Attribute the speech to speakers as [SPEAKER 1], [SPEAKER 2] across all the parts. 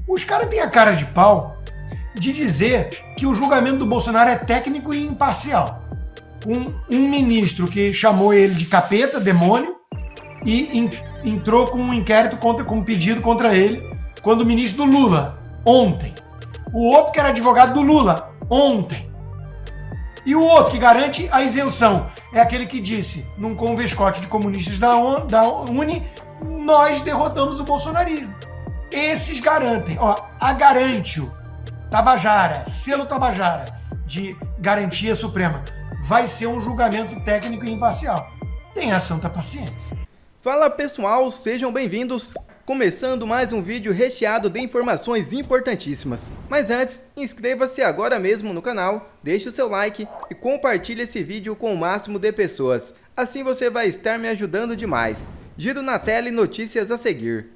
[SPEAKER 1] Os caras têm a cara de pau de dizer que o julgamento do Bolsonaro é técnico e imparcial. Um ministro que chamou ele de capeta, demônio, e entrou com um inquérito, com um pedido contra ele, quando o ministro do Lula, ontem. O outro que era advogado do Lula, ontem. E o outro que garante a isenção é aquele que disse, num convescote de comunistas da Uni, nós derrotamos o bolsonarismo. Esses garantem, a Garantio, Tabajara, selo Tabajara, de garantia suprema, vai ser um julgamento técnico e imparcial. Tenha santa paciência.
[SPEAKER 2] Fala pessoal, sejam bem-vindos. Começando mais um vídeo recheado de informações importantíssimas. Mas antes, inscreva-se agora mesmo no canal, deixe o seu like e compartilhe esse vídeo com o máximo de pessoas. Assim você vai estar me ajudando demais. Giro na tela e notícias a seguir.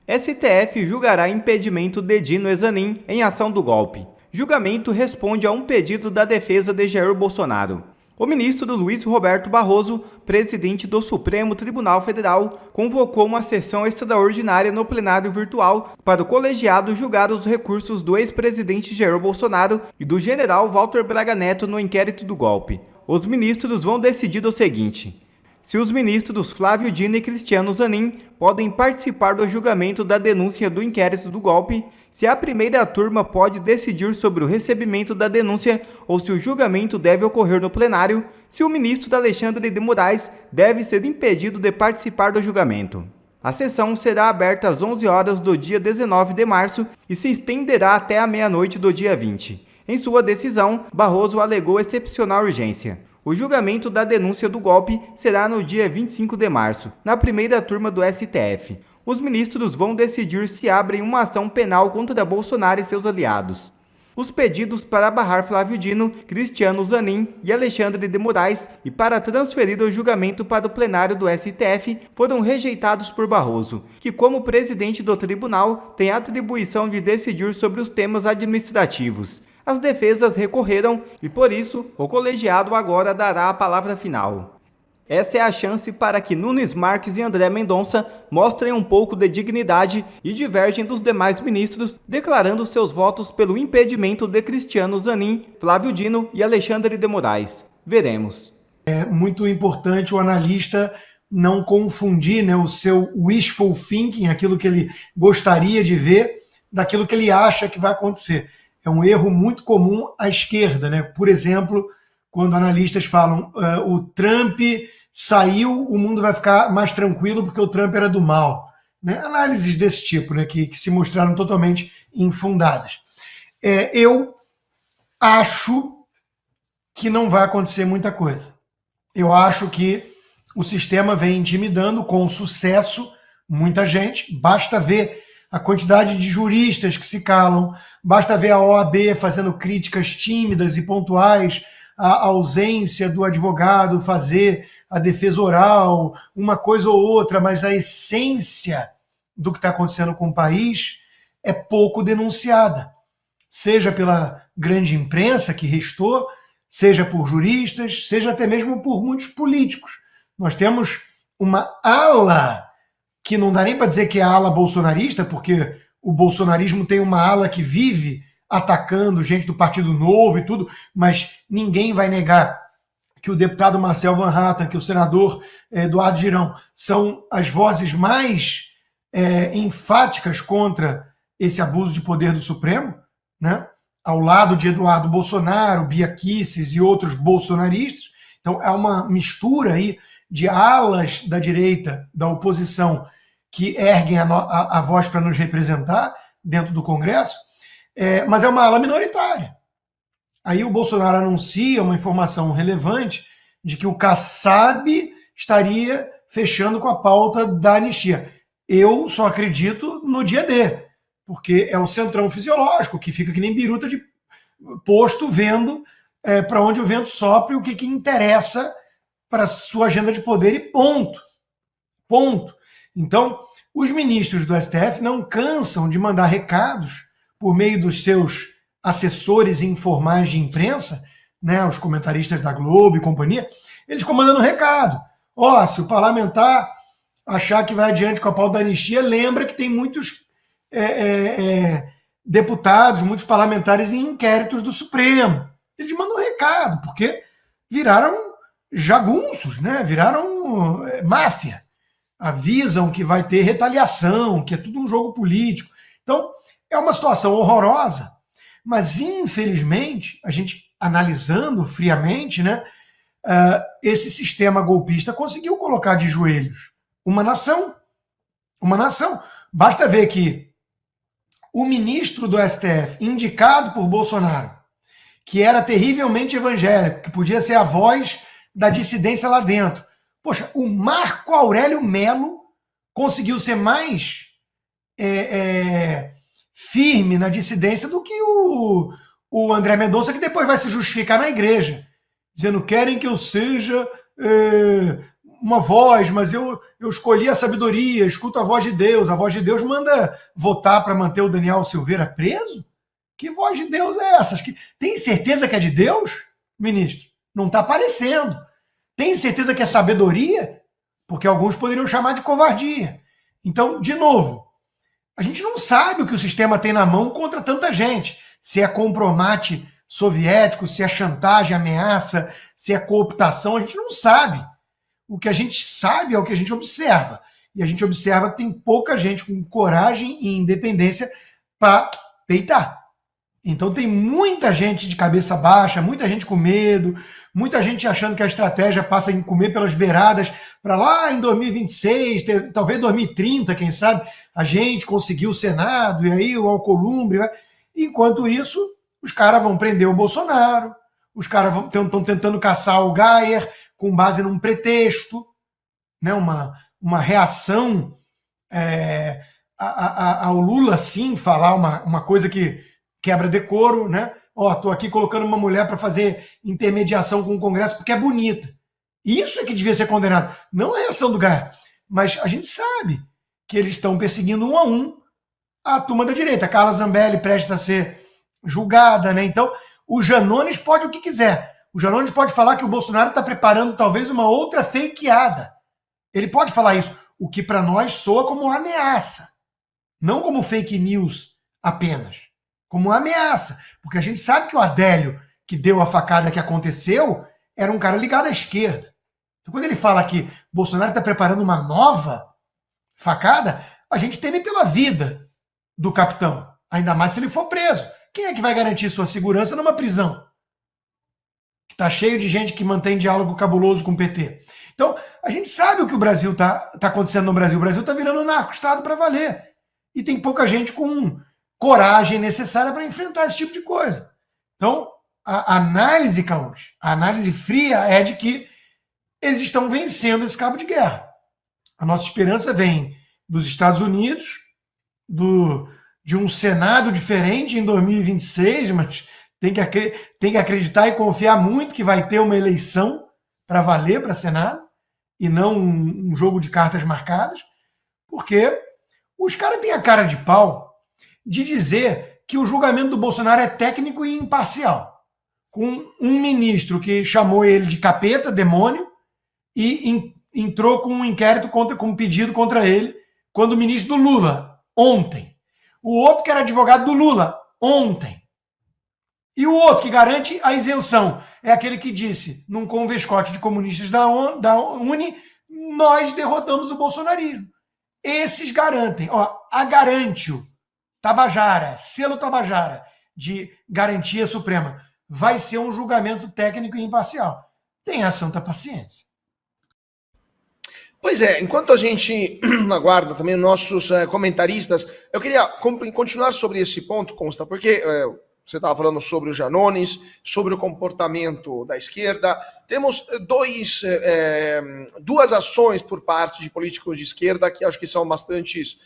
[SPEAKER 2] STF julgará impedimento de Dino Ezanin em ação do golpe. Julgamento responde a um pedido da defesa de Jair Bolsonaro. O ministro Luiz Roberto Barroso, presidente do Supremo Tribunal Federal, convocou uma sessão extraordinária no plenário virtual para o colegiado julgar os recursos do ex-presidente Jair Bolsonaro e do general Walter Braga Neto no inquérito do golpe. Os ministros vão decidir o seguinte: se os ministros Flávio Dino e Cristiano Zanin podem participar do julgamento da denúncia do inquérito do golpe, se a primeira turma pode decidir sobre o recebimento da denúncia ou se o julgamento deve ocorrer no plenário, se o ministro Alexandre de Moraes deve ser impedido de participar do julgamento. A sessão será aberta às 11 horas do dia 19 de março e se estenderá até a meia-noite do dia 20. Em sua decisão, Barroso alegou excepcional urgência. O julgamento da denúncia do golpe será no dia 25 de março, na primeira turma do STF. Os ministros vão decidir se abrem uma ação penal contra Bolsonaro e seus aliados. Os pedidos para barrar Flávio Dino, Cristiano Zanin e Alexandre de Moraes e para transferir o julgamento para o plenário do STF foram rejeitados por Barroso, que, como presidente do tribunal, tem a atribuição de decidir sobre os temas administrativos. As defesas recorreram e, por isso, o colegiado agora dará a palavra final. Essa é a chance para que Nunes Marques e André Mendonça mostrem um pouco de dignidade e divergem dos demais ministros, declarando seus votos pelo impedimento de Cristiano Zanin, Flávio Dino e Alexandre de Moraes. Veremos.
[SPEAKER 1] É muito importante o analista não confundir, o seu wishful thinking, aquilo que ele gostaria de ver, daquilo que ele acha que vai acontecer. É um erro muito comum à esquerda, Por exemplo, quando analistas falam o Trump saiu, o mundo vai ficar mais tranquilo porque o Trump era do mal. Análises desse tipo, que se mostraram totalmente infundadas. Eu acho que não vai acontecer muita coisa. Eu acho que o sistema vem intimidando com sucesso muita gente. Basta ver a quantidade de juristas que se calam, basta ver a OAB fazendo críticas tímidas e pontuais, a ausência do advogado fazer a defesa oral, uma coisa ou outra, mas a essência do que está acontecendo com o país é pouco denunciada, seja pela grande imprensa que restou, seja por juristas, seja até mesmo por muitos políticos. Nós temos uma ala que não dá nem para dizer que é a ala bolsonarista, porque o bolsonarismo tem uma ala que vive atacando gente do Partido Novo e tudo, mas ninguém vai negar que o deputado Marcel Van Hatten, que o senador Eduardo Girão, são as vozes mais enfáticas contra esse abuso de poder do Supremo, ao lado de Eduardo Bolsonaro, Bia Kicis e outros bolsonaristas. Então é uma mistura aí de alas da direita, da oposição, que erguem a voz para nos representar dentro do Congresso, mas é uma ala minoritária. Aí o Bolsonaro anuncia uma informação relevante de que o Kassab estaria fechando com a pauta da anistia. Eu só acredito no dia D, porque é o centrão fisiológico, que fica que nem biruta de posto, vendo para onde o vento sopra e o que interessa para a sua agenda de poder e ponto. Ponto. Então, os ministros do STF não cansam de mandar recados por meio dos seus assessores informais de imprensa, né, os comentaristas da Globo e companhia, eles ficam mandando recado. Se o parlamentar achar que vai adiante com a pauta da anistia, lembra que tem muitos deputados, muitos parlamentares em inquéritos do Supremo. Eles mandam recado, porque viraram jagunços, né? Viraram máfia. Avisam que vai ter retaliação, que é tudo um jogo político. Então, é uma situação horrorosa, mas infelizmente, a gente analisando friamente, né, esse sistema golpista conseguiu colocar de joelhos uma nação. Uma nação. Basta ver que o ministro do STF, indicado por Bolsonaro, que era terrivelmente evangélico, que podia ser a voz da dissidência lá dentro. Poxa, o Marco Aurélio Melo conseguiu ser mais firme na dissidência do que o André Mendonça, que depois vai se justificar na igreja, dizendo: querem que eu seja uma voz, mas eu escolhi a sabedoria, escuto a voz de Deus manda votar para manter o Daniel Silveira preso? Que voz de Deus é essa? Tem certeza que é de Deus, ministro? Não está aparecendo. Tem certeza que é sabedoria? Porque alguns poderiam chamar de covardia. Então, de novo, a gente não sabe o que o sistema tem na mão contra tanta gente. Se é compromate soviético, se é chantagem, ameaça, se é cooptação, a gente não sabe. O que a gente sabe é o que a gente observa. E a gente observa que tem pouca gente com coragem e independência para peitar. Então tem muita gente de cabeça baixa, muita gente com medo, muita gente achando que a estratégia passa em comer pelas beiradas para lá em 2026, talvez 2030, quem sabe, a gente conseguiu o Senado e aí o Alcolumbre. Enquanto isso, os caras vão prender o Bolsonaro, os caras estão tentando caçar o Geyer com base num pretexto, né, uma reação ao Lula, sim, falar uma coisa que quebra decoro, né? Tô aqui colocando uma mulher para fazer intermediação com o Congresso porque é bonita. Isso é que devia ser condenado, não a reação do Geyer. Mas a gente sabe que eles estão perseguindo um a um a turma da direita. Carla Zambelli prestes a ser julgada, né? Então, o Janones pode o que quiser. O Janones pode falar que o Bolsonaro está preparando talvez uma outra fakeada. Ele pode falar isso, o que para nós soa como uma ameaça, não como fake news apenas. Como uma ameaça, porque a gente sabe que o Adélio, que deu a facada que aconteceu, era um cara ligado à esquerda. Então, quando ele fala que Bolsonaro está preparando uma nova facada, a gente teme pela vida do capitão, ainda mais se ele for preso. Quem é que vai garantir sua segurança numa prisão? Que está cheio de gente que mantém diálogo cabuloso com o PT. Então, a gente sabe o que o Brasil está acontecendo no Brasil. O Brasil está virando um narco-estado para valer. E tem pouca gente com coragem necessária para enfrentar esse tipo de coisa. Então, a análise, Caos, a análise fria é de que eles estão vencendo esse cabo de guerra. A nossa esperança vem dos Estados Unidos, de um Senado diferente em 2026, mas tem que acreditar e confiar muito que vai ter uma eleição para valer para Senado e não um jogo de cartas marcadas, porque os caras têm a cara de pau de dizer que o julgamento do Bolsonaro é técnico e imparcial, com um ministro que chamou ele de capeta, demônio, e entrou com um inquérito, com um pedido contra ele, quando o ministro do Lula, ontem. O outro que era advogado do Lula, ontem. E o outro que garante a isenção é aquele que disse, num convescote de comunistas da Uni, nós derrotamos o bolsonarismo. Esses garantem, a Garantio, Tabajara, selo Tabajara, de garantia suprema, vai ser um julgamento técnico e imparcial. Tenha santa paciência.
[SPEAKER 3] Pois é, enquanto a gente aguarda também os nossos comentaristas, eu queria continuar sobre esse ponto, Consta, porque você estava falando sobre o Janones, sobre o comportamento da esquerda. Temos duas ações por parte de políticos de esquerda que acho que são bastante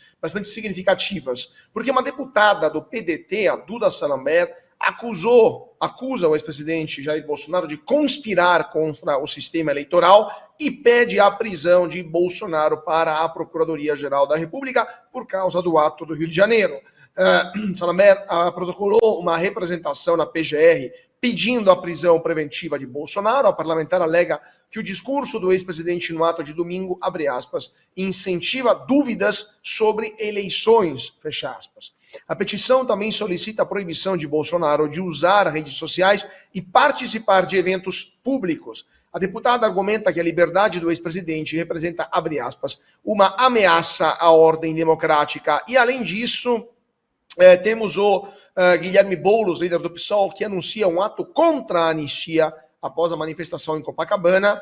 [SPEAKER 3] significativas. Porque uma deputada do PDT, a Duda Salambert, acusa o ex-presidente Jair Bolsonaro de conspirar contra o sistema eleitoral e pede a prisão de Bolsonaro para a Procuradoria-Geral da República por causa do ato do Rio de Janeiro. Salambert protocolou uma representação na PGR pedindo a prisão preventiva de Bolsonaro. A parlamentar alega que o discurso do ex-presidente no ato de domingo, abre aspas, incentiva dúvidas sobre eleições, fecha aspas. A petição também solicita a proibição de Bolsonaro de usar redes sociais e participar de eventos públicos. A deputada argumenta que a liberdade do ex-presidente representa, abre aspas, uma ameaça à ordem democrática. E, além disso, temos o Guilherme Boulos, líder do PSOL, que anuncia um ato contra a anistia após a manifestação em Copacabana.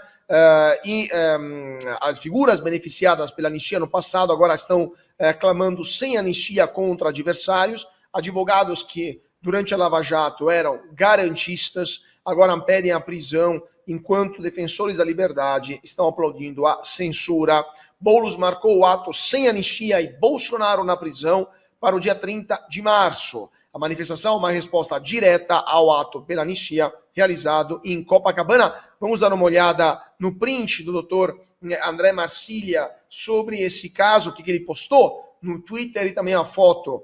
[SPEAKER 3] As figuras beneficiadas pela anistia no passado agora estão clamando sem anistia contra adversários. Advogados que, durante a Lava Jato, eram garantistas, agora pedem a prisão, enquanto defensores da liberdade estão aplaudindo a censura. Boulos marcou o ato sem anistia e Bolsonaro na prisão para o dia 30 de março. A manifestação é uma resposta direta ao ato pela anistia realizado em Copacabana. Vamos dar uma olhada no print do doutor André Marcília sobre esse caso, o que ele postou no Twitter, e também a foto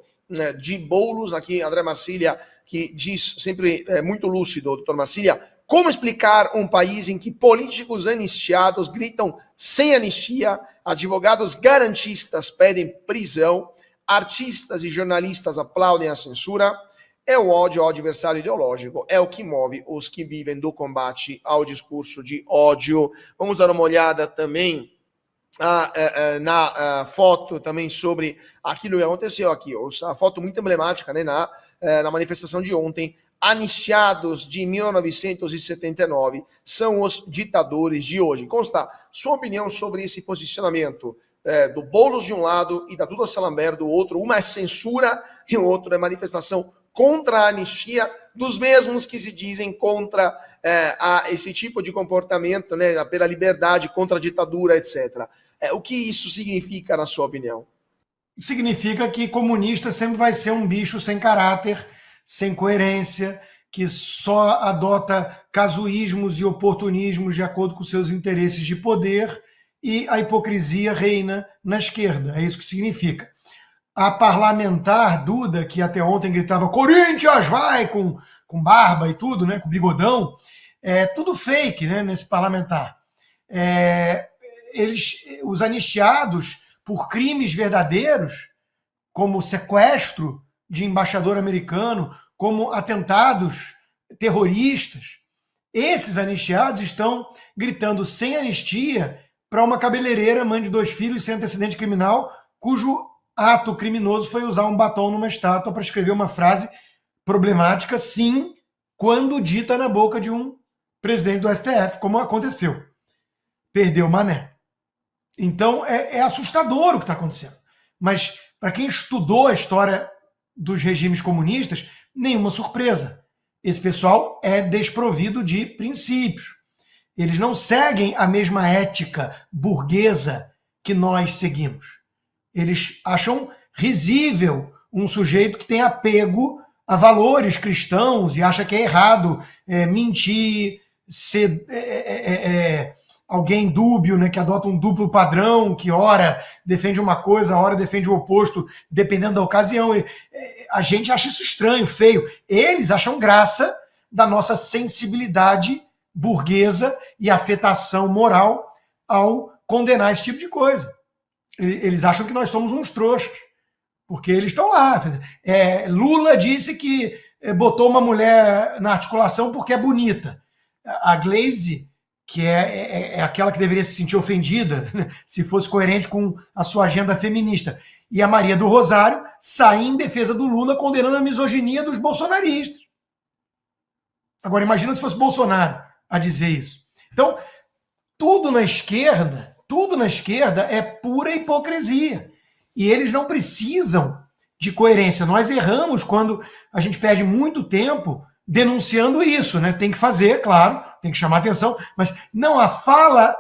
[SPEAKER 3] de Boulos, aqui André Marcília, que diz, sempre muito lúcido, doutor Marcília, como explicar um país em que políticos anistiados gritam sem anistia, advogados garantistas pedem prisão, artistas e jornalistas aplaudem a censura? É o ódio ao adversário ideológico, é o que move os que vivem do combate ao discurso de ódio. Vamos dar uma olhada também na foto também sobre aquilo que aconteceu aqui. A foto muito emblemática, né, na manifestação de ontem. Anistiados de 1979 são os ditadores de hoje. Consta, sua opinião sobre esse posicionamento do Boulos de um lado e da Duda Salambert do outro? Uma é censura e o outro é manifestação contra a anistia, dos mesmos que se dizem contra esse tipo de comportamento, né, pela liberdade, contra a ditadura, etc. O que isso significa, na sua opinião?
[SPEAKER 1] Significa que comunista sempre vai ser um bicho sem caráter, sem coerência, que só adota casuísmos e oportunismos de acordo com seus interesses de poder, e a hipocrisia reina na esquerda. É isso que significa. A parlamentar Duda, que até ontem gritava Corinthians, vai, com barba e tudo, né, com bigodão, tudo fake, né, nesse parlamentar. Os anistiados por crimes verdadeiros, como sequestro de embaixador americano, como atentados terroristas, esses anistiados estão gritando sem anistia para uma cabeleireira, mãe de 2 filhos, sem antecedente criminal, cujo ato criminoso foi usar um batom numa estátua para escrever uma frase problemática, sim, quando dita na boca de um presidente do STF, como aconteceu. Perdeu Mané. Então, é assustador o que está acontecendo. Mas, para quem estudou a história dos regimes comunistas, nenhuma surpresa. Esse pessoal é desprovido de princípios. Eles não seguem a mesma ética burguesa que nós seguimos. Eles acham risível um sujeito que tem apego a valores cristãos e acha que é errado mentir, ser alguém dúbio, né, que adota um duplo padrão, que ora defende uma coisa, ora defende o oposto, dependendo da ocasião. A gente acha isso estranho, feio. Eles acham graça da nossa sensibilidade burguesa e afetação moral ao condenar esse tipo de coisa. Eles acham que nós somos uns trouxas, porque eles estão lá. Lula disse que botou uma mulher na articulação porque é bonita. A Glaze, que é aquela que deveria se sentir ofendida, né, se fosse coerente com a sua agenda feminista, e a Maria do Rosário saem em defesa do Lula, condenando a misoginia dos bolsonaristas. Agora, imagina se fosse Bolsonaro a dizer isso. Então, tudo na esquerda é pura hipocrisia. E eles não precisam de coerência. Nós erramos quando a gente perde muito tempo denunciando isso, né? Tem que fazer, claro, tem que chamar atenção, mas não, a fala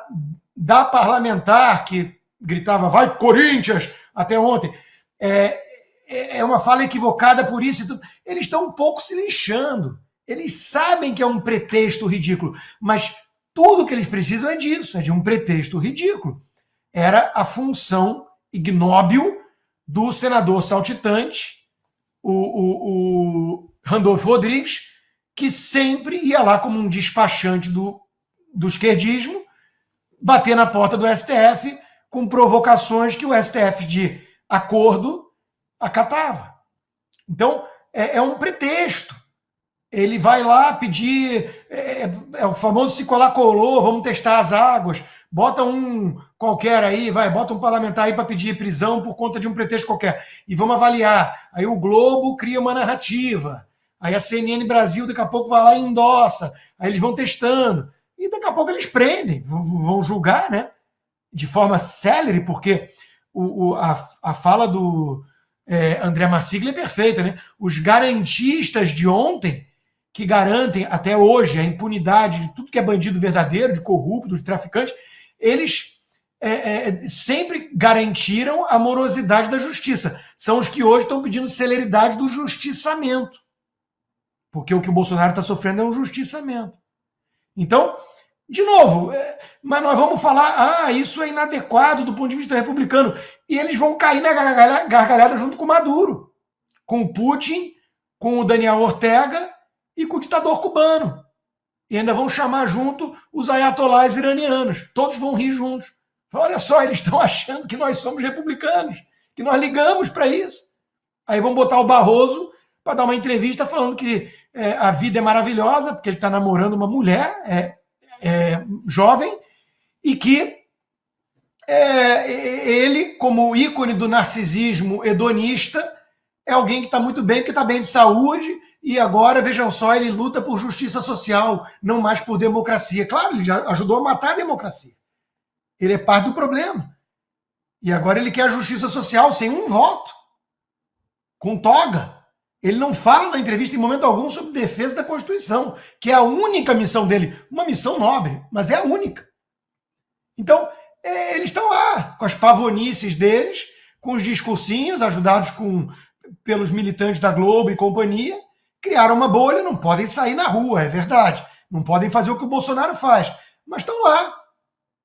[SPEAKER 1] da parlamentar que gritava vai Corinthians até ontem, é uma fala equivocada por isso e tudo. Eles estão um pouco se lixando. Eles sabem que é um pretexto ridículo, mas tudo que eles precisam é disso, é de um pretexto ridículo. Era a função ignóbil do senador saltitante, o Randolfo Rodrigues, que sempre ia lá como um despachante do esquerdismo, bater na porta do STF com provocações que o STF, de acordo, acatava. Então, é um pretexto. Ele vai lá pedir, o famoso se colar colou, vamos testar as águas, bota um qualquer aí, bota um parlamentar aí para pedir prisão por conta de um pretexto qualquer, e vamos avaliar. Aí o Globo cria uma narrativa, aí a CNN Brasil daqui a pouco vai lá e endossa, aí eles vão testando, e daqui a pouco eles prendem, vão julgar, né? De forma célere, porque a fala do André Marsiglia é perfeita, né? Os garantistas de ontem, que garantem até hoje a impunidade de tudo que é bandido verdadeiro, de corrupto, de traficante, eles sempre garantiram a morosidade da justiça. São os que hoje estão pedindo celeridade do justiçamento. Porque o que o Bolsonaro está sofrendo é um justiçamento. Então, de novo, mas nós vamos falar, isso é inadequado do ponto de vista republicano. E eles vão cair na gargalhada junto com o Maduro, com o Putin, com o Daniel Ortega e com o ditador cubano. E ainda vão chamar junto os ayatolás iranianos. Todos vão rir juntos. Olha só, eles estão achando que nós somos republicanos, que nós ligamos para isso. Aí vão botar o Barroso para dar uma entrevista falando que a vida é maravilhosa, porque ele está namorando uma mulher jovem, e que ele, como ícone do narcisismo hedonista, é alguém que está muito bem, que está bem de saúde, e agora, vejam só, ele luta por justiça social, não mais por democracia. Claro, ele já ajudou a matar a democracia. Ele é parte do problema. E agora ele quer a justiça social sem um voto, com toga. Ele não fala na entrevista em momento algum sobre defesa da Constituição, que é a única missão dele. Uma missão nobre, mas é a única. Então, eles estão lá, com as pavonices deles, com os discursinhos, ajudados pelos militantes da Globo e companhia, criaram uma bolha, não podem sair na rua, é verdade. Não podem fazer o que o Bolsonaro faz. Mas estão lá,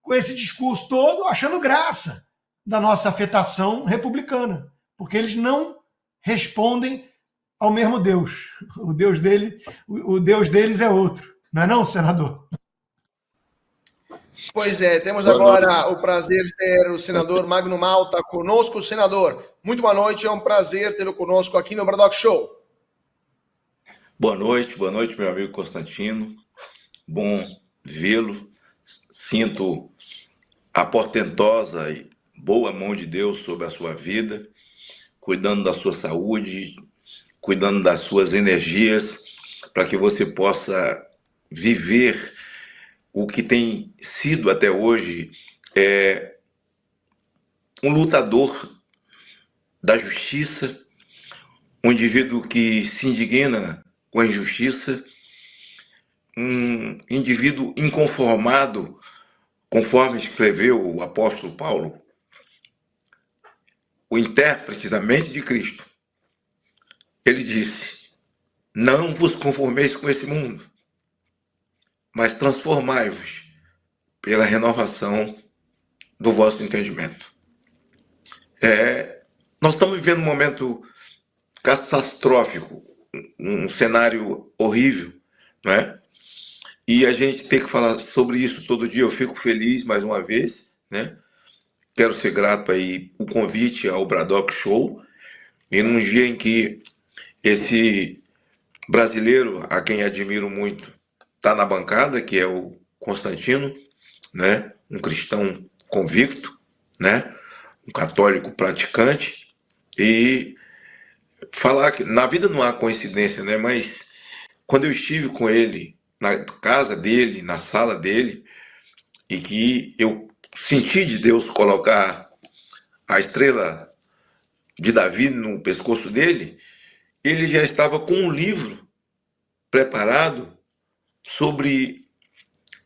[SPEAKER 1] com esse discurso todo, achando graça da nossa afetação republicana. Porque eles não respondem ao mesmo Deus. O Deus deles é outro. Não é não, senador?
[SPEAKER 3] Pois é, temos agora o prazer de ter o senador Magno Malta conosco. Senador, muito boa noite, é um prazer tê-lo conosco aqui no Bradock Show.
[SPEAKER 4] Boa noite, meu amigo Constantino. Bom vê-lo. Sinto a portentosa e boa mão de Deus sobre a sua vida, cuidando da sua saúde, cuidando das suas energias, para que você possa viver o que tem sido até hoje um lutador da justiça, um indivíduo que se indigna com a injustiça, um indivíduo inconformado, conforme escreveu o apóstolo Paulo, o intérprete da mente de Cristo. Ele disse: não vos conformeis com esse mundo, mas transformai-vos pela renovação do vosso entendimento. Nós estamos vivendo um momento catastrófico, um cenário horrível, né? E a gente tem que falar sobre isso todo dia. Eu fico feliz mais uma vez, né? Quero ser grato aí o convite ao Bradock Show, e num dia em que esse brasileiro, a quem admiro muito, está na bancada, que é o Constantino, né? Um cristão convicto, né? Um católico praticante, e falar que na vida não há coincidência, né? Mas quando eu estive com ele na casa dele, na sala dele, e que eu senti de Deus colocar a estrela de Davi no pescoço dele, ele já estava com um livro preparado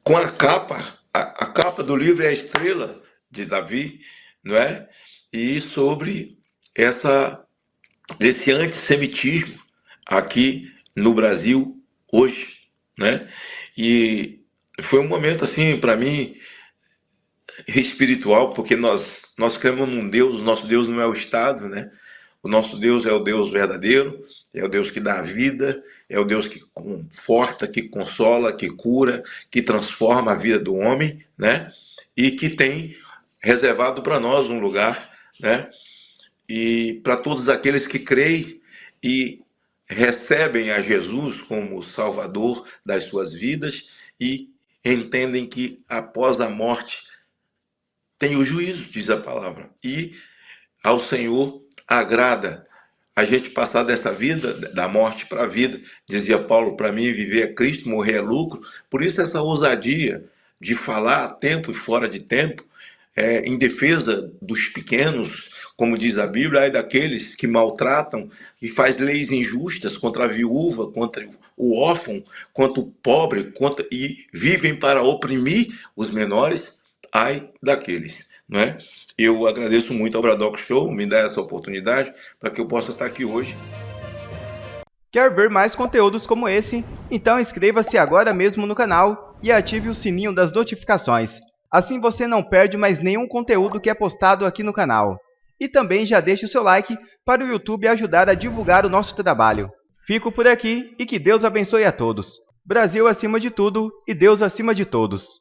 [SPEAKER 4] com a capa. A capa do livro é a estrela de Davi, não é? E sobre esse antissemitismo aqui no Brasil hoje, né? E foi um momento assim para mim espiritual, porque nós cremos num Deus. Nosso Deus não é o Estado, né? O nosso Deus é o Deus verdadeiro, é o Deus que dá vida, é o Deus que conforta, que consola, que cura, que transforma a vida do homem, né? E que tem reservado para nós um lugar, né? E para todos aqueles que creem e recebem a Jesus como Salvador das suas vidas e entendem que após a morte tem o juízo, diz a palavra. E ao Senhor agrada a gente passar dessa vida, da morte para a vida. Dizia Paulo, para mim viver é Cristo, morrer é lucro. Por isso essa ousadia de falar a tempo e fora de tempo, em defesa dos pequenos, como diz a Bíblia, ai daqueles que maltratam, que faz leis injustas contra a viúva, contra o órfão, contra o pobre, e vivem para oprimir os menores, ai daqueles, não é? Eu agradeço muito ao Bradock Show me dar essa oportunidade para que eu possa estar aqui hoje.
[SPEAKER 2] Quer ver mais conteúdos como esse? Então inscreva-se agora mesmo no canal e ative o sininho das notificações. Assim você não perde mais nenhum conteúdo que é postado aqui no canal. E também já deixe o seu like para o YouTube ajudar a divulgar o nosso trabalho. Fico por aqui e que Deus abençoe a todos. Brasil acima de tudo e Deus acima de todos.